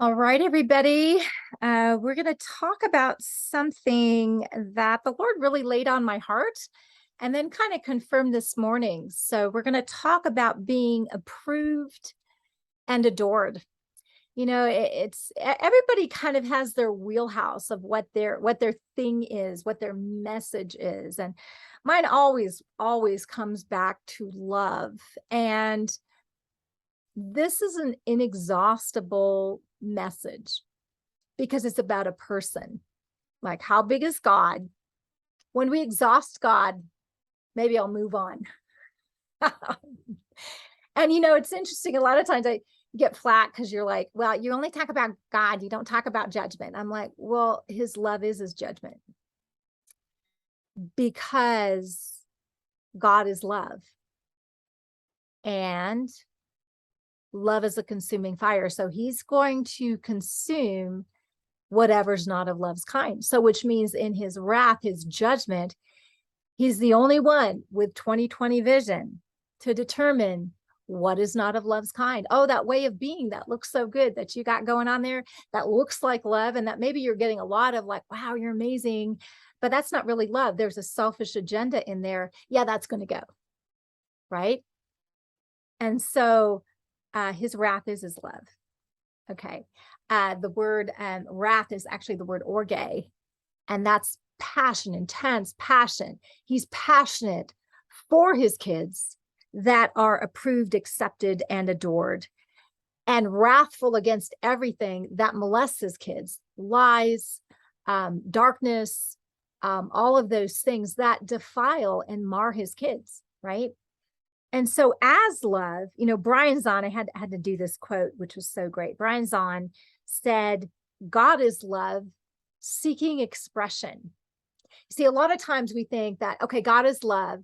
All right, everybody. We're going to talk about something that the Lord really laid on my heart and then kind of confirmed this morning. So we're going to talk about being approved and adored. You know, it's everybody kind of has their wheelhouse of what their thing is, what their message is. And mine always comes back to love. And this is an inexhaustible message because it's about a person. Like, how big is God? When we exhaust God, maybe I'll move on. And it's interesting. A lot of times I get flat because you're like, well, you only talk about God, you don't talk about judgment. I'm like, well, his love is his judgment because God is love. And love is a consuming fire. So he's going to consume whatever's not of love's kind. So which means in his wrath, his judgment, he's the only one with 20/20 vision to determine what is not of love's kind. Oh, that way of being that looks so good that you got going on there, that looks like love, and that maybe you're getting a lot of like, wow, you're amazing, but that's not really love. There's a selfish agenda in there. Yeah, that's going to go. Right. And so his wrath is his love. Okay. The word wrath is actually the word orge, and that's passion, intense passion. He's passionate for his kids that are approved, accepted, and adored, and wrathful against everything that molests his kids, lies, darkness, all of those things that defile and mar his kids, right? And so as love, Brian Zahn, I had to do this quote, which was so great. Brian Zahn said, God is love seeking expression. See, a lot of times we think that, okay, God is love,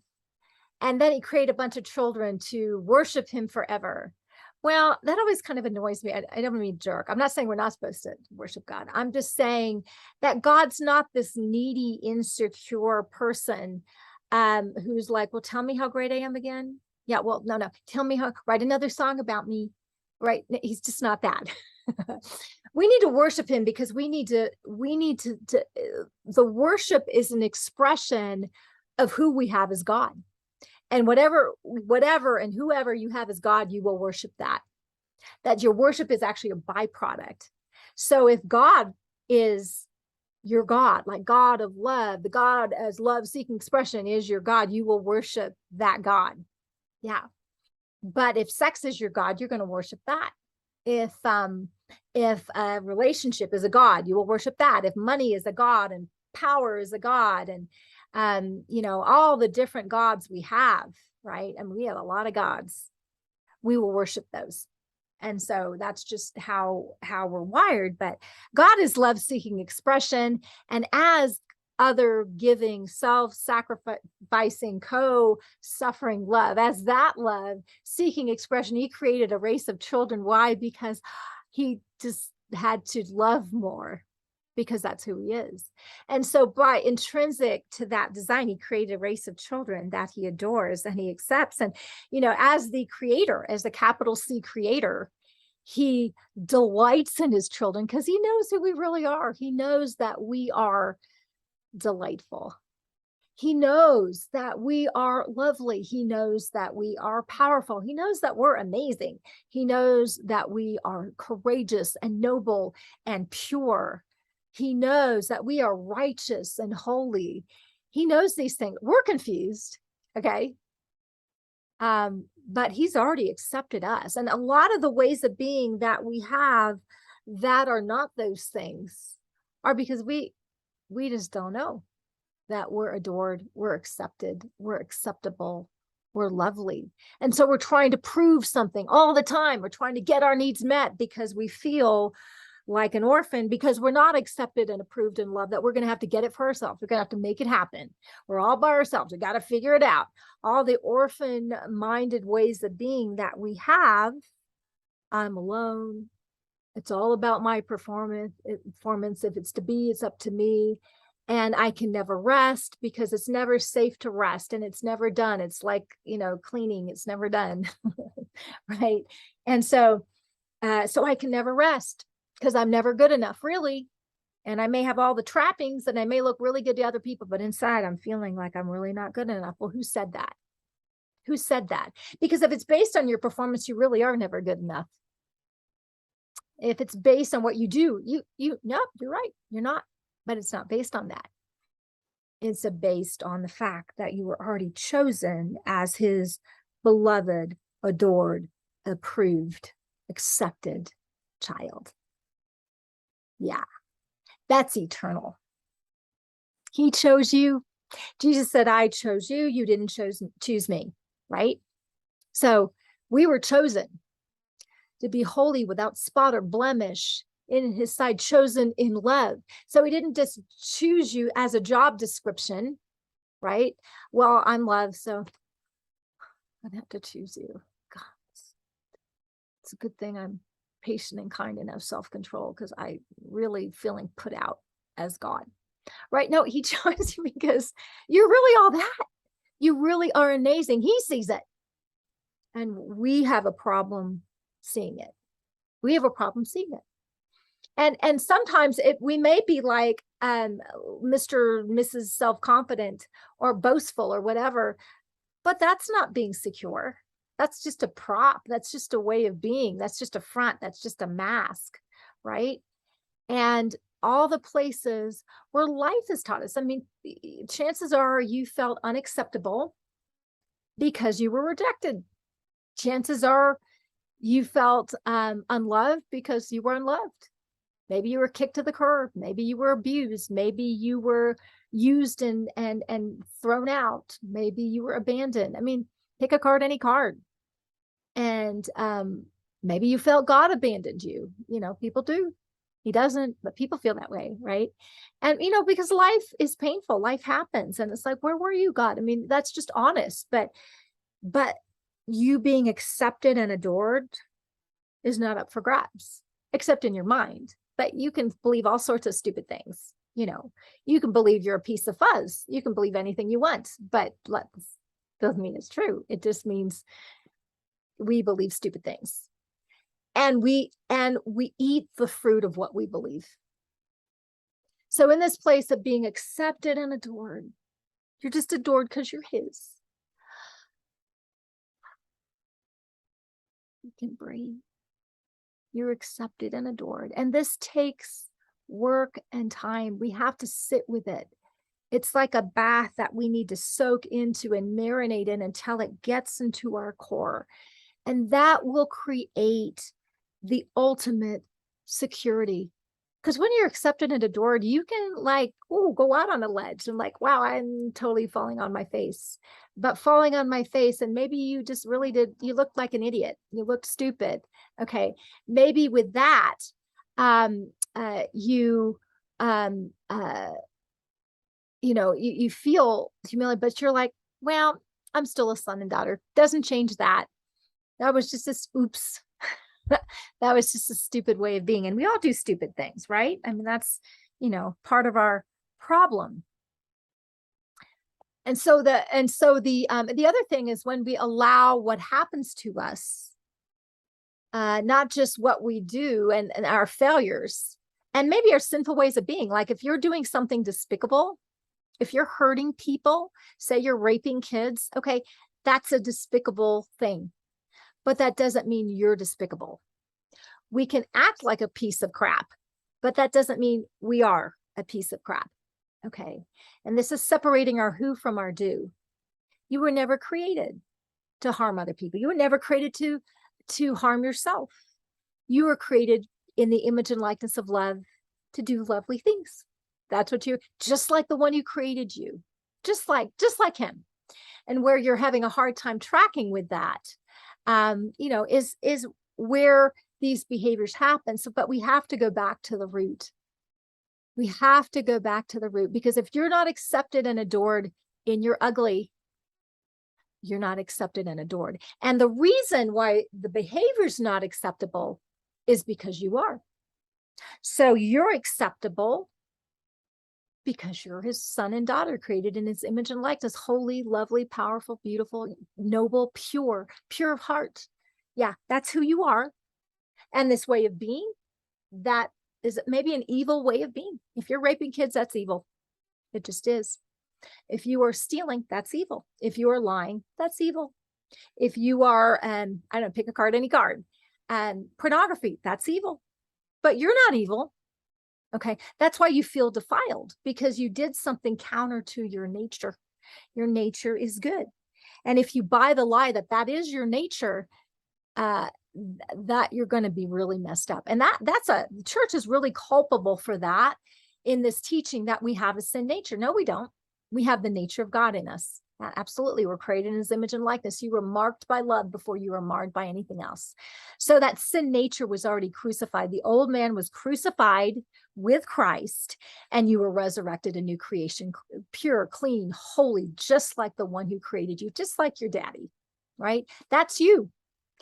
and then he created a bunch of children to worship him forever. Well, that always kind of annoys me. I don't mean jerk. I'm not saying we're not supposed to worship God. I'm just saying that God's not this needy, insecure person who's like, well, tell me how great I am again. Yeah, well, no. Tell me write another song about me. Right. He's just not that. We need to worship him because we need to, the worship is an expression of who we have as God. And whatever and whoever you have as God, you will worship that. That your worship is actually a byproduct. So if God is your God, like God of love, the God as love seeking expression is your God, you will worship that God. Yeah. But if sex is your God, you're going to worship that. If a relationship is a God, you will worship that. If money is a God and power is a God, and all the different gods we have, right? I mean, we have a lot of gods. We will worship those. And so that's just how we're wired. But God is love-seeking expression. And as other giving, self-sacrificing, co-suffering love, as that love seeking expression, he created a race of children. Why? Because he just had to love more, because that's who he is. And so by intrinsic to that design, he created a race of children that he adores and he accepts. And, as the creator, as the capital C creator, he delights in his children because he knows who we really are. He knows that we are delightful. He knows that we are lovely. He knows that we are powerful. He knows that we're amazing. He knows that we are courageous and noble and pure. He knows that we are righteous and holy. He knows these things. We're confused, okay? But he's already accepted us. And a lot of the ways of being that we have that are not those things are because we just don't know that we're adored, we're accepted, we're acceptable, we're lovely. And so we're trying to prove something all the time. We're trying to get our needs met because we feel like an orphan, because we're not accepted and approved and loved, that we're going to have to get it for ourselves. We're going to have to make it happen. We're all by ourselves. We got to figure it out. All the orphan minded ways of being that we have. I'm alone. It's all about my performance. If it's to be, it's up to me. And I can never rest because it's never safe to rest, and it's never done. It's like, cleaning. It's never done. Right. And so I can never rest. because I'm never good enough, really. And I may have all the trappings and I may look really good to other people, but inside I'm feeling like I'm really not good enough. Well, who said that? Who said that? Because if it's based on your performance, you really are never good enough. If it's based on what you do, no, you're right. You're not, but it's not based on that. It's based on the fact that you were already chosen as his beloved, adored, approved, accepted child. Yeah, that's eternal. He chose you. Jesus said, I chose you. You didn't choose me, right? So we were chosen to be holy without spot or blemish in his sight, chosen in love. So he didn't just choose you as a job description, right? Well, I'm loved, so I'd have to choose you. God, it's a good thing I'm patient and kind and have self-control, because I really feeling put out as God, right? No, he chose you because you're really all that. You really are amazing. He sees it. And we have a problem seeing it. We have a problem seeing it. And sometimes we may be like Mr. Mrs. Self-confident or boastful or whatever, but that's not being secure. That's just a prop. That's just a way of being. That's just a front. That's just a mask, right? And all the places where life has taught us. I mean, chances are you felt unacceptable because you were rejected. Chances are you felt unloved because you were unloved. Maybe you were kicked to the curb. Maybe you were abused. Maybe you were used and thrown out. Maybe you were abandoned. I mean, pick a card, any card. And maybe you felt God abandoned you. You know, people do. He doesn't, but people feel that way, right? And, you know, because life is painful. Life happens. And it's like, where were you, God? I mean, that's just honest. But you being accepted and adored is not up for grabs, except in your mind. But you can believe all sorts of stupid things. You know, you can believe you're a piece of fuzz. You can believe anything you want, but doesn't mean it's true. It just means we believe stupid things. And we eat the fruit of what we believe. So in this place of being accepted and adored, you're just adored because you're his. You can breathe. You're accepted and adored. And this takes work and time. We have to sit with it. It's like a bath that we need to soak into and marinate in until it gets into our core. And that will create the ultimate security. Because when you're accepted and adored, you can like, go out on a ledge and like, wow, I'm totally falling on my face. But falling on my face, and maybe you just really did, you looked like an idiot. You looked stupid. Okay. Maybe with that, you feel humiliated, but you're like, well, I'm still a son and daughter. Doesn't change that. That was just this, oops. That was just a stupid way of being. And we all do stupid things, right? I mean, that's, part of our problem. And so the other thing is when we allow what happens to us, not just what we do and our failures, and maybe our sinful ways of being. Like if you're doing something despicable, if you're hurting people, say you're raping kids, okay, that's a despicable thing. But that doesn't mean you're despicable. We can act like a piece of crap, but that doesn't mean we are a piece of crap. Okay. And this is separating our who from our do. You were never created to harm other people. You were never created to harm yourself. You were created in the image and likeness of love to do lovely things. That's what you're, just like the one who created you, just like him. And where you're having a hard time tracking with that, is where these behaviors happen. So, but we have to go back to the root. We have to go back to the root, because if you're not accepted and adored in your ugly, you're not accepted and adored. And the reason why the behavior is not acceptable is because you are. So you're acceptable because you're his son and daughter, created in his image and likeness, holy, lovely, powerful, beautiful, noble, pure of heart. Yeah, that's who you are. And this way of being, that is maybe an evil way of being. If you're raping kids, that's evil. It just is. If you are stealing, that's evil. If you are lying, that's evil. If you are, I don't know, pick a card, any card, and pornography, that's evil. But you're not evil. Okay. That's why you feel defiled, because you did something counter to your nature. Your nature is good. And if you buy the lie that that is your nature, that you're going to be really messed up. And the church is really culpable for that in this teaching that we have a sin nature. No, we don't. We have the nature of God in us. Absolutely. We're created in his image and likeness. You were marked by love before you were marred by anything else. So that sin nature was already crucified. The old man was crucified with Christ, and you were resurrected, a new creation, pure, clean, holy, just like the one who created you, just like your daddy, right? That's you.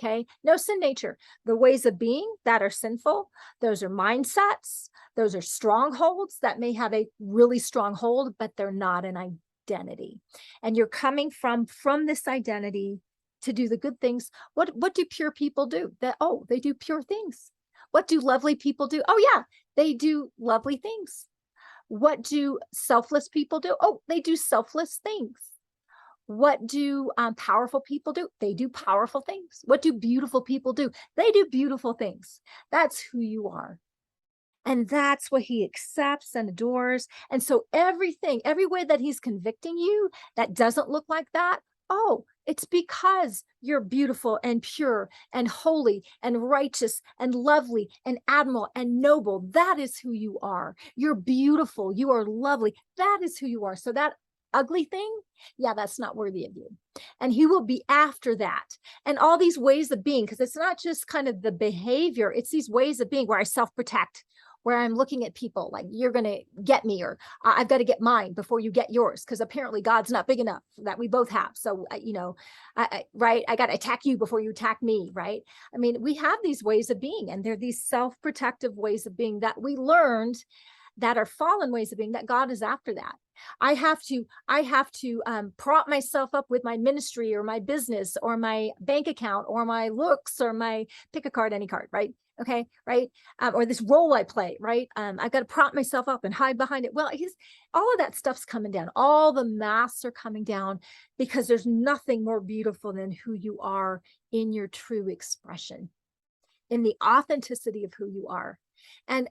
Okay. No sin nature. The ways of being that are sinful, those are mindsets. Those are strongholds that may have a really strong hold, but they're not an identity. And you're coming from this identity to do the good things. What do pure people do? They do pure things. What do lovely people do? Oh yeah, they do lovely things. What do selfless people do? Oh, they do selfless things. What do powerful people do? They do powerful things. What do beautiful people do? They do beautiful things. That's who you are. And that's what he accepts and adores. And so every way that he's convicting you that doesn't look like that, oh, it's because you're beautiful and pure and holy and righteous and lovely and admirable and noble. That is who you are. You're beautiful. You are lovely. That is who you are. So that ugly thing, yeah, that's not worthy of you. And he will be after that. And all these ways of being, because it's not just kind of the behavior, it's these ways of being where I self-protect, where I'm looking at people like, you're going to get me, or I've got to get mine before you get yours, because apparently God's not big enough that we both have. So, right, I got to attack you before you attack me, right? I mean, we have these ways of being, and they're these self-protective ways of being that we learned, that are fallen ways of being, that God is after that. I have to prop myself up with my ministry or my business or my bank account or my looks or my pick a card, any card, right? Okay, right? Or this role I play, right? I've got to prop myself up and hide behind it. Well, all of that stuff's coming down. All the masks are coming down, because there's nothing more beautiful than who you are in your true expression, in the authenticity of who you are. And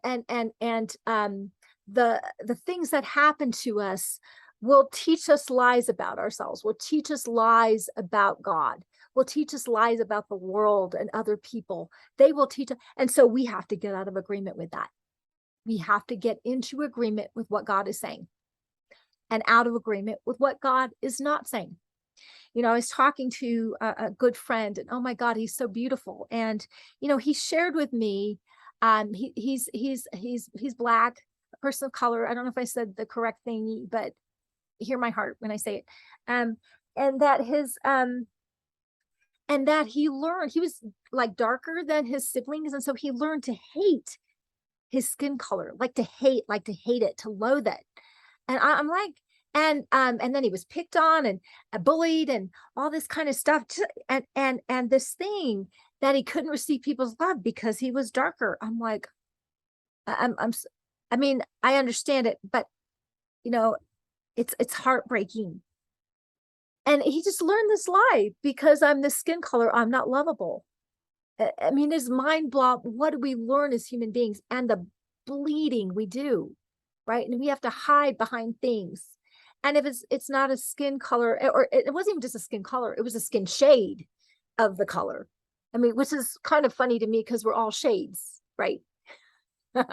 the things that happen to us will teach us lies about ourselves, will teach us lies about God, will teach us lies about the world and other people. They will teach us. And so we have to get out of agreement with that. We have to get into agreement with what God is saying, and out of agreement with what God is not saying. I was talking to a good friend, and oh my God, he's so beautiful. And, he shared with me, he's Black, a person of color. I don't know if I said the correct thing, but hear my heart when I say it. And that he learned, he was like darker than his siblings. And so he learned to hate his skin color, like to hate it, to loathe it. And I'm like, and then he was picked on and bullied and all this kind of stuff. And this thing that he couldn't receive people's love because he was darker. I'm like, I mean, I understand it, but it's heartbreaking. And he just learned this lie, because I'm this skin color, I'm not lovable. I mean, it's mind blow. What do we learn as human beings, and the bleeding we do, right? And we have to hide behind things. And if it's not a skin color, or it wasn't even just a skin color, it was a skin shade of the color. I mean, which is kind of funny to me, because we're all shades, right? I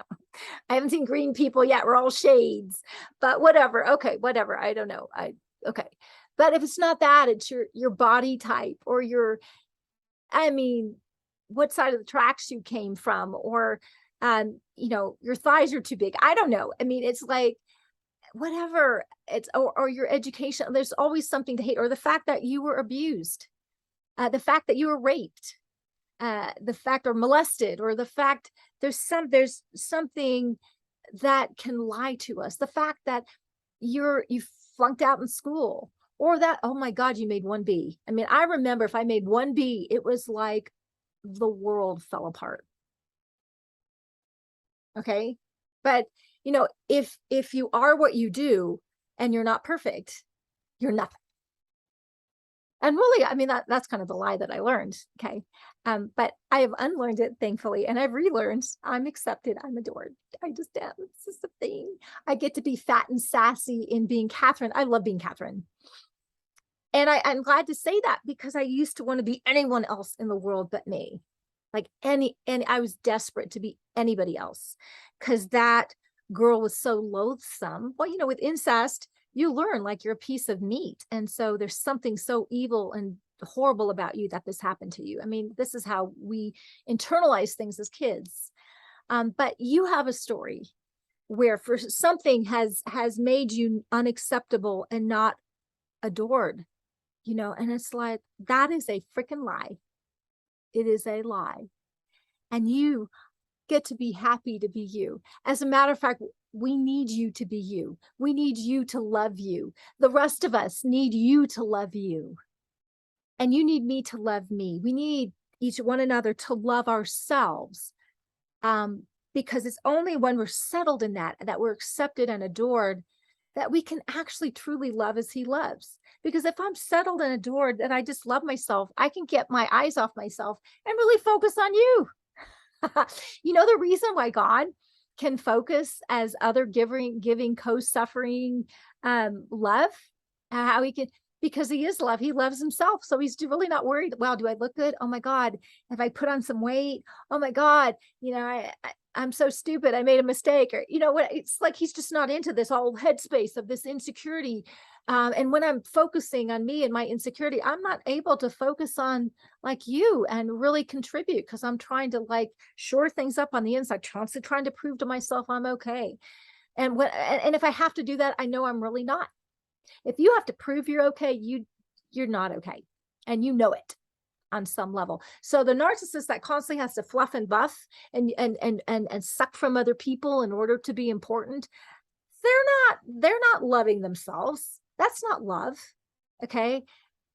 haven't seen green people yet. We're all shades, but whatever. Okay, whatever. I don't know. Okay. But if it's not that, it's your body type, or what side of the tracks you came from, or your thighs are too big. I don't know. I mean, it's like, whatever. It's or your education. There's always something to hate, or the fact that you were abused, the fact that you were raped, the fact, or molested, or the fact there's something that can lie to us. The fact that you flunked out in school, or that, oh my God, you made 1B. I mean, I remember if I made 1B, it was like the world fell apart. Okay. But if you are what you do and you're not perfect, you're nothing. And really, I mean, that's kind of the lie that I learned. Okay. But I have unlearned it, thankfully, and I've relearned I'm accepted, I'm adored. I just am. It's just a thing. I get to be fat and sassy in being Catherine. I love being Catherine. And I'm glad to say that, because I used to want to be anyone else in the world but me. Like and I was desperate to be anybody else, because that girl was so loathsome. Well, with incest, you learn like you're a piece of meat. And so there's something so evil and horrible about you that this happened to you. I mean, this is how we internalize things as kids. But you have a story where for something has made you unacceptable and not adored, and it's like, that is a freaking lie. It is a lie. And you get to be happy to be you. As a matter of fact, we need you to be you. We need you to love you. The rest of us need you to love you. And you need me to love me. We need each one another to love ourselves. Because it's only when we're settled in that we're accepted and adored, that we can actually truly love as he loves. Because if I'm settled and adored, that I just love myself, I can get my eyes off myself and really focus on you. The reason why God can focus as other giving, co-suffering love, how he can, because he is love. He loves himself. So he's really not worried. Wow, do I look good? Oh my God. If I put on some weight, oh my God, I'm so stupid. I made a mistake. Or, what? It's like, he's just not into this whole headspace of this insecurity. And when I'm focusing on me and my insecurity, I'm not able to focus on like you and really contribute, because I'm trying to like shore things up on the inside, constantly trying to prove to myself I'm okay. And if I have to do that, I know I'm really not. If you have to prove you're okay, you're not okay. And you know it on some level. So the narcissist that constantly has to fluff and buff and suck from other people in order to be important, they're not loving themselves. That's not love. Okay.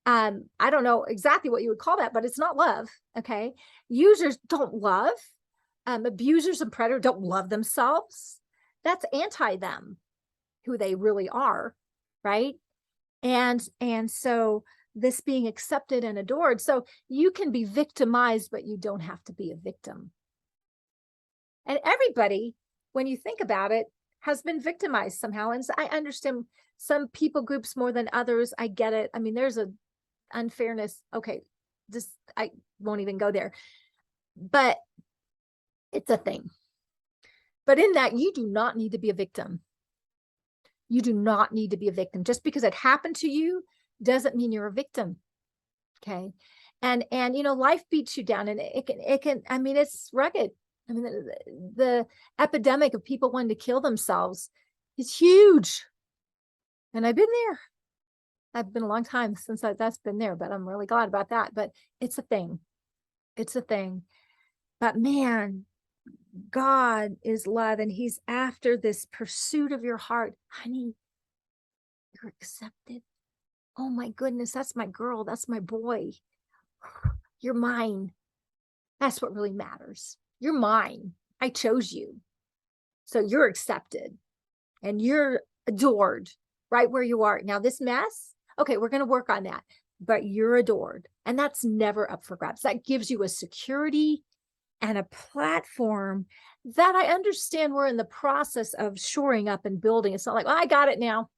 I don't know exactly what you would call that, but it's not love. Okay. Users don't love. Abusers and predators don't love themselves. That's anti them, who they really are. Right. And so this being accepted and adored. So you can be victimized, but you don't have to be a victim. And everybody, when you think about it, has been victimized somehow. And so I understand some people groups more than others. I get it. I mean, there's a unfairness. Okay, I won't even go there. But it's a thing. But in that, you do not need to be a victim. You do not need to be a victim. Just because it happened to you doesn't mean you're a victim. Okay. And life beats you down, and it can, I mean, it's rugged. I mean, the epidemic of people wanting to kill themselves is huge. And I've been there. I've been a long time since that's been there, but I'm really glad about that. But it's a thing. It's a thing. But man, God is love, and he's after this pursuit of your heart. Honey, you're accepted. Oh my goodness, that's my girl. That's my boy. You're mine. That's what really matters. You're mine. I chose you. So you're accepted and you're adored right where you are. Now, this mess, okay, we're going to work on that, but you're adored. And that's never up for grabs. That gives you a security and a platform that I understand we're in the process of shoring up and building. It's not like, oh, I got it now.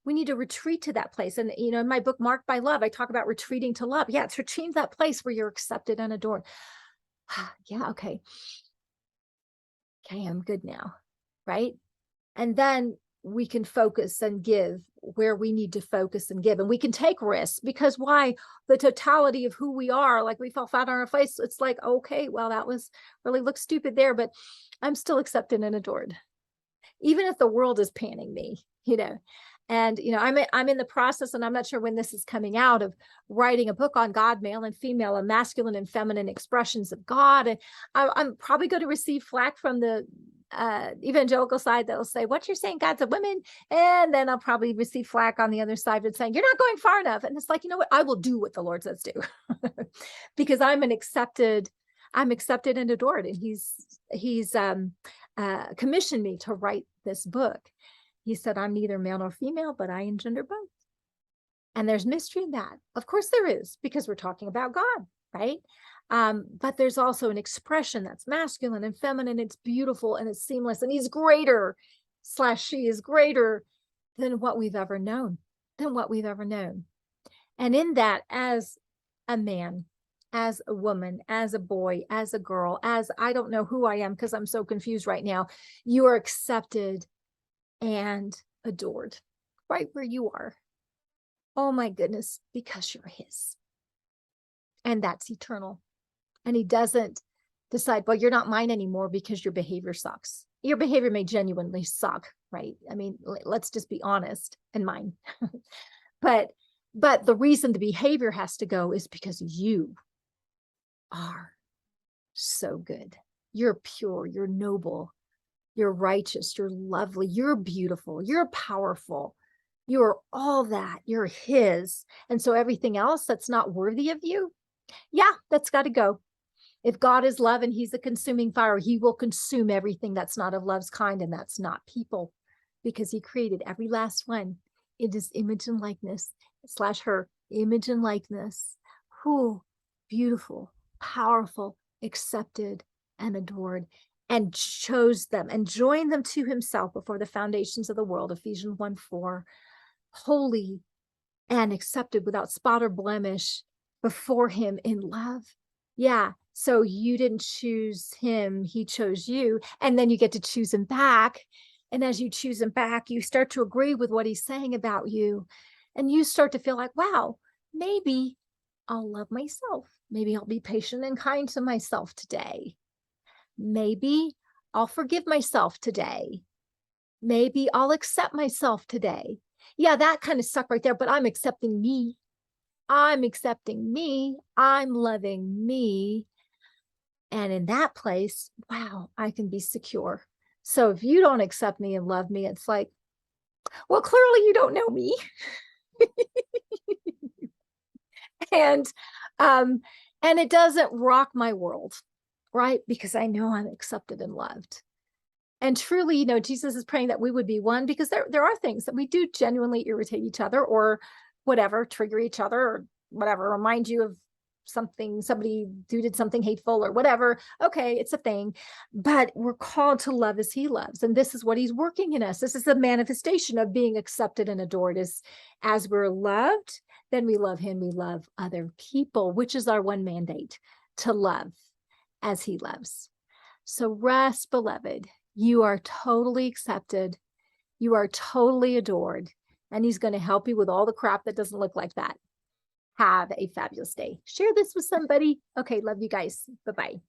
We need to retreat to that place. And, in my book, Marked by Love, I talk about retreating to love. Yeah, it's retreating to that place where you're accepted and adored. Yeah, okay. Okay, I'm good now, right? And then we can focus and give where we need to focus and give. And we can take risks, because why? The totality of who we are, like we fell flat on our face. It's like, okay, well, that was really looks stupid there, but I'm still accepted and adored. Even if the world is panning me, And I'm in the process, and I'm not sure when this is coming out, of writing a book on God, male and female, and masculine and feminine expressions of God. And I'm probably going to receive flack from the evangelical side that will say, what you're saying, God's a women. And then I'll probably receive flack on the other side that's saying, you're not going far enough. And it's like, you know what? I will do what the Lord says do, because I'm accepted and adored. And he's commissioned me to write this book. He said, I'm neither male nor female, but I engender both. And there's mystery in that. Of course there is, because we're talking about God, right? But there's also an expression that's masculine and feminine. It's beautiful and it's seamless. And he's greater / she is greater than what we've ever known, And in that, as a man, as a woman, as a boy, as a girl, as I don't know who I am because I'm so confused right now, you are accepted and adored right where you are. Oh my goodness, because you're his. And that's eternal. And he doesn't decide, well, you're not mine anymore because your behavior sucks. Your behavior may genuinely suck, right? I mean, let's just be honest, and mine. but the reason the behavior has to go is because you are so good. You're pure, you're noble, you're righteous, you're lovely, you're beautiful, you're powerful. You're all that. You're his. And so everything else that's not worthy of you, yeah, that's got to go. If God is love and he's a consuming fire, he will consume everything that's not of love's kind, and that's not people, because he created every last one in his image and likeness / her image and likeness. Who beautiful, powerful, accepted and adored, and chose them and joined them to himself before the foundations of the world. Ephesians 1:4. Holy and accepted without spot or blemish before him in love. Yeah. So you didn't choose him, he chose you. And then you get to choose him back. And as you choose him back, you start to agree with what he's saying about you. And you start to feel like, wow, maybe I'll love myself. Maybe I'll be patient and kind to myself today. Maybe I'll forgive myself today. Maybe I'll accept myself today. Yeah, that kind of sucked right there, but I'm accepting me. I'm accepting me. I'm loving me. And in that place, wow, I can be secure. So if you don't accept me and love me, it's like, well, clearly you don't know me. and it doesn't rock my world, right? Because I know I'm accepted and loved. And truly, you know, Jesus is praying that we would be one, because there are things that we do genuinely irritate each other, or whatever, trigger each other, or whatever, remind you of something, somebody who did something hateful or whatever. Okay, it's a thing. But we're called to love as he loves. And this is what he's working in us. This is the manifestation of being accepted and adored, is as we're loved, then we love him, we love other people, which is our one mandate, to love as he loves. So rest, beloved. You are totally accepted. You are totally adored. And he's going to help you with all the crap that doesn't look like that. Have a fabulous day. Share this with somebody. Okay, love you guys. Bye-bye.